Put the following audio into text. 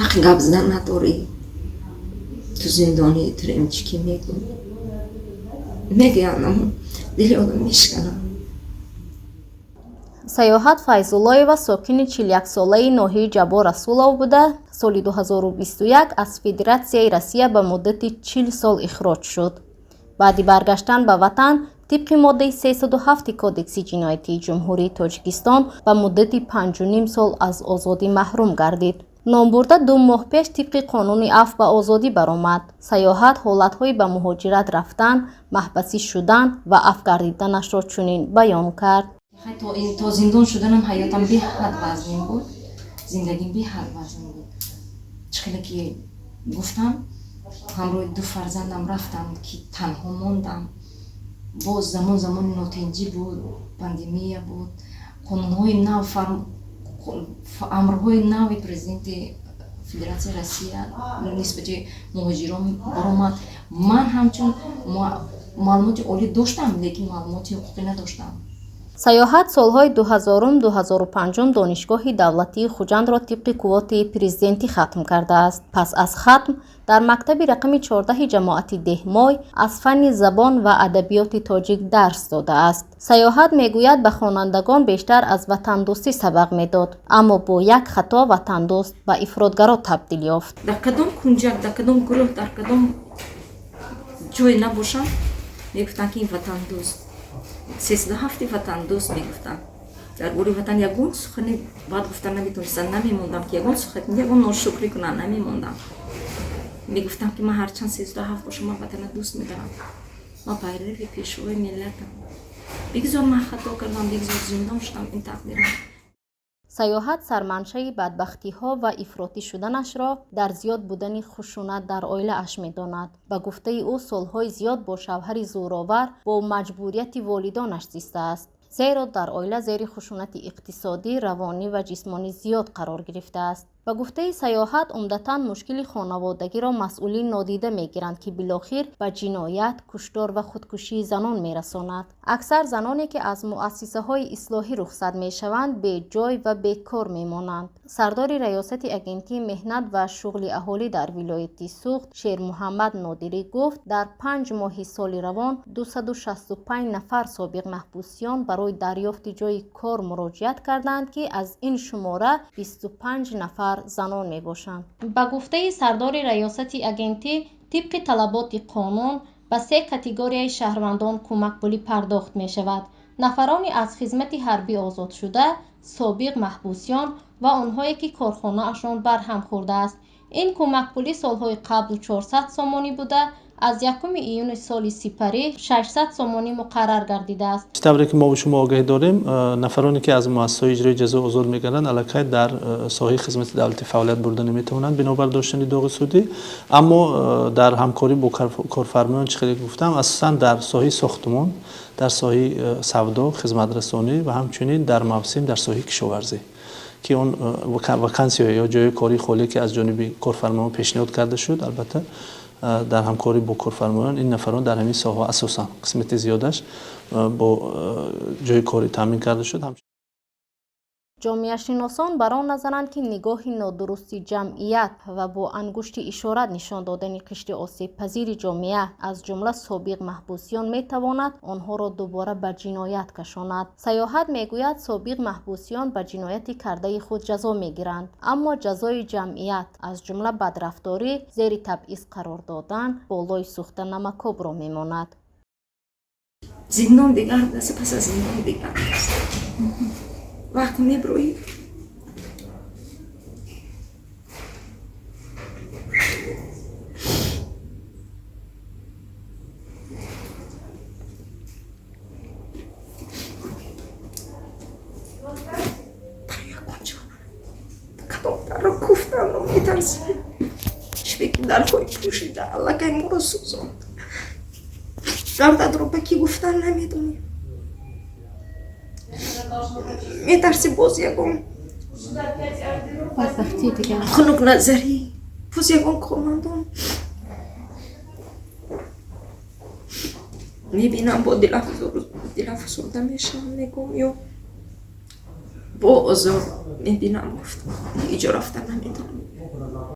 حق گپ زدن نداری. تو زندانی ترین چی میگو میگم دل آدم میشکنه. Сайёҳат Файзуллоева сокини 41 солаи ноҳияи Ҷабо Расулов буда соли 2021 аз Федератсияи Россия ба муддати 40 сол ихроҷ шуд. баъди баргаштан ба ватан тибқи моддаи 307 кодекси ҷиноятии ҷумҳурии Тоҷикистон ба муддати 5.5 сол аз озодӣ маҳрум гардид. номбурда 2 моҳ пеш тибқи қонуни афв ба озодӣ баромад. Сайёҳат ҳолатҳои ба муҳоҷират рафтан, маҳбасӣ шудан ва афв гардиданашро чунин баён кард. تا زندان شدنم حیاتم بی حد وزن بود. زندگیم بی حد وزن بود. چخیلی که گفتم همراه 2 فرزندم رفتم که تنها موندم. باز زمان نوتنجی بود، پاندمیه بود. قانونهای نو امرهای نو پرزیدنت فدراسیون روسیه نسبت مهاجران برآمد. من همچون معلومات عالی داشتم لیکن معلومات حقوقی نداشتم. Сайёҳат солҳои 2000-2005 донишгоҳи давлатии Хуҷандро тибқи қуввоти президентӣ хатм кардааст. Пас аз хатм дар мактаби рақами 14 ҷамоати Деҳмой аз фанни забон ва адабиёти тоҷик дарс додааст. Сайёҳат мегӯяд ба хонандагон бештар аз ватандӯстӣ сабақ медод, аммо бо як хато ватандӯст ба ифротгаро табдил ёфт. дар кадом кунҷак, дар кадом гурӯҳ, дар кадом ҷой набошам мегуфтанд ки ин ватандӯст. 307 ватандӯст мегуфтам. дар бори ватан ягон сухани баъд гуфта наметонистам, намемондам ки ягон сухани ягон ношукрӣ кунам, намемондам. мегуфтам ки ман ҳарчанд 307 бошам, ман ватана дӯст медорам, ман пайрави пешвои миллатам. бигзор ман хато кардам, бигзор зиндон шудам, ин тақдирам. Сайёҳат сарманшаи бадбахтиҳо ва ифротӣ шуданашро дар зиёд будани хушунат дар оилааш медонад. Ба гуфтаи ӯ солҳои зиёд бо шавҳари зӯровар бо маҷбурияти волидонаш зистааст. зеро дар оила зери хушунати иқтисодӣ, равонӣ ва ҷисмонӣ зиёд қарор гирифтааст. ба гуфтаи Сайёҳат умдатан мушкили хонаводагиро масъулин нодида мегиранд ки билохир ба ҷиноят, куштор ва худкушии занон мерасонад. аксар заноне ки аз муассисаҳои ислоҳӣ рухсат мешаванд беҷой ва бекор мемонанд. сардори раёсати агентии меҳнат ва шуғли аҳолӣ дар вилояти Суғд Шермуҳаммад Нодирӣ гуфт, дар 5 моҳи соли равон 265 нафар собиқ маҳбусиён барои дарёфти ҷойи кор муроҷиат карданд ки аз ин шумора 25 нафар занон мебошанд. ба гуфтаи сардори раёсати агентӣ, тибқи талаботи қонун ба 3 категорияи шаҳрвандон кӯмакпулӣ пардохт мешавад: нафарони аз хизмати ҳарбӣ озодшуда, собиқ маҳбусиён ва онҳое ки корхонаашон барҳам хӯрдааст. ин кӯмакпулӣ солҳои қабл 400 сомонӣ буда, аз 1 июни соли сипарӣ 600 сомонӣ муқаррар гардидааст. طبری که ما به شما آگاهی داریم، نفرانی که از مؤسسه‌های اجرای جزا آزاد می‌گردند الکی در ساحه خدمت دولتی فعالیت برده نمی‌توانند بنابر داشتن داغ سودی، اما در همکاری با کارفرمایان چه خیلی گفتم، اساساً در ساحه ساختمان، در ساحه سودا، خدمت رسانی و همچنین در موسم در ساحه کشاورزی که اون وکانسی یا جای کاری خالی که از جانب کارفرمایان پیشنهاد کرده شد، البته در همکاری با کارفرمایان این نفران در همین ساحه اساساً قسمت زیادش با جای کاری تامین کرده شد. ҷомеашиносон бар он назаранд ки нигоҳи нодурусти ҷамъият ва бо ангушти ишорат нишон додани қишри осебпазири ҷомеа аз ҷумла собиқ маҳбусиён метавонад онҳоро дубора ба ҷиноят кашонад. Сайёҳат мегӯяд собиқ маҳбусиён ба ҷинояти кардаи худ ҷазо мегиранд, аммо ҷазои ҷамъият аз ҷумла бадрафторӣ, зери табъиз қарор додан, болои сӯхта намакобро мемонад. زندان دیگر دست پس از زندان دیگر دست وقتی میبروی کدام در رو کفتن رو میترسی شبکی در خوی پوشیده الله که ما رو سوزند دردت رو به کی گفتن نمیدونی میترسی باز یکم خنک نظری باز یکم کامندون میبینم با دل افسرده میشم میگم یا با آزار میبینم گفتم اینجا رفتن نمیدونم